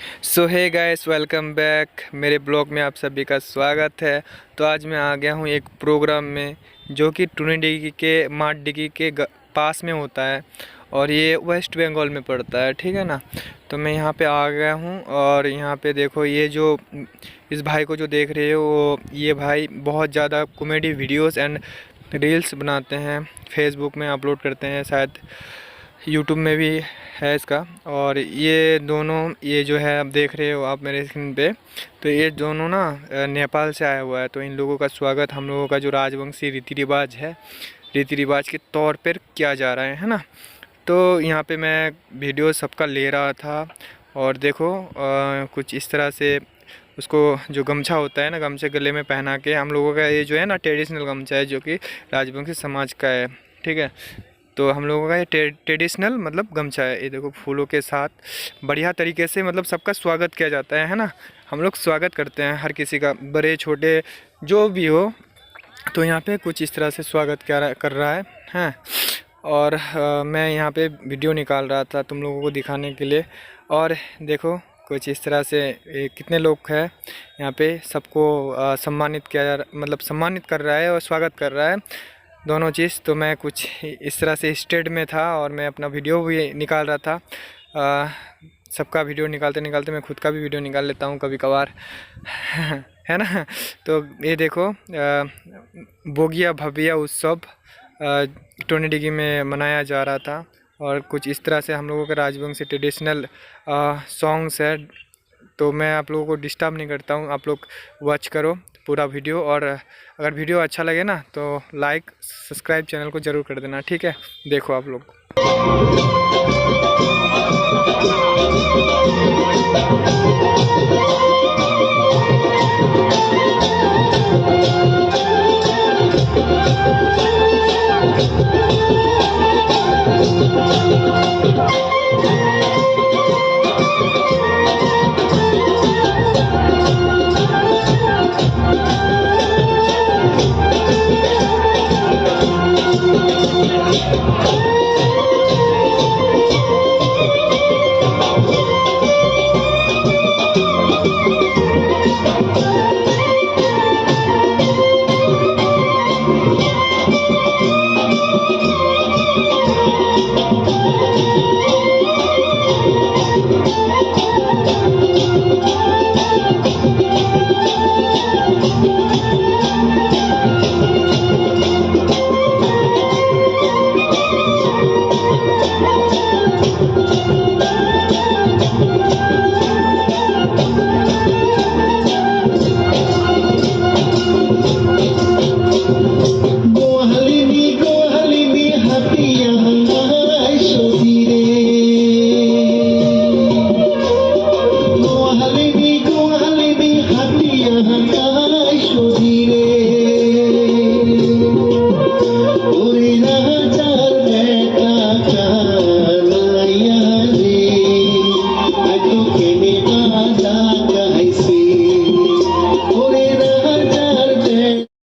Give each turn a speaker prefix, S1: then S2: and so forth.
S1: सो hey guys, welcome back. मेरे blog में आप सभी का स्वागत है। तो आज मैं आ गया हूँ एक प्रोग्राम में जो कि टूनीडिगी के माडडिगी के पास में होता है और ये वेस्ट बंगाल में पड़ता है, ठीक है ना। तो मैं यहाँ पे आ गया हूँ और यहाँ पे देखो, ये जो इस भाई को जो देख रहे हो वो ये भाई बहुत ज़्यादा कॉमेडी वीडियोस एंड रील्स बनाते हैं, फेसबुक में अपलोड करते हैं, शायद यूट्यूब में भी है इसका। और ये दोनों, ये जो है आप देख रहे हो आप मेरे स्क्रीन पे, तो ये दोनों ना नेपाल से आया हुआ है। तो इन लोगों का स्वागत हम लोगों का जो राजवंशी रीति रिवाज है, रीति रिवाज के तौर पर किया जा रहा है ना। तो यहाँ पे मैं वीडियो सबका ले रहा था और देखो कुछ इस तरह से उसको जो गमछा होता है ना, गमछे गले में पहना के हम लोगों का ये जो है ना ट्रेडिशनल गमछा है जो कि राजवंशी समाज का है, ठीक है। तो हम लोगों का ये ट्रेडिशनल मतलब गमछा है। ये देखो फूलों के साथ बढ़िया तरीके से मतलब सबका स्वागत किया जाता है ना। हम लोग स्वागत करते हैं हर किसी का, बड़े छोटे जो भी हो। तो यहाँ पे कुछ इस तरह से स्वागत कर रहा है हैं। और मैं यहाँ पे वीडियो निकाल रहा था तुम लोगों को दिखाने के लिए। और देखो कुछ इस तरह से कितने लोग हैं यहाँ पे, सबको सम्मानित किया मतलब सम्मानित कर रहा है और स्वागत कर रहा है, दोनों चीज़। तो मैं कुछ इस तरह से स्टेट में था और मैं अपना वीडियो भी निकाल रहा था। सबका वीडियो निकालते निकालते मैं खुद का भी वीडियो निकाल लेता हूँ कभी कभार है ना। तो ये देखो बोगिया भव्य उत्सव टूनीडिगी में मनाया जा रहा था और कुछ इस तरह से हम लोगों के राजवंशी ट्रेडिशनल सॉन्ग्स है। तो मैं आप लोगों को डिस्टर्ब नहीं करता हूँ, आप लोग वॉच करो पूरा वीडियो। और अगर वीडियो अच्छा लगे ना तो लाइक सब्सक्राइब चैनल को ज़रूर कर देना, ठीक है। देखो आप लोग।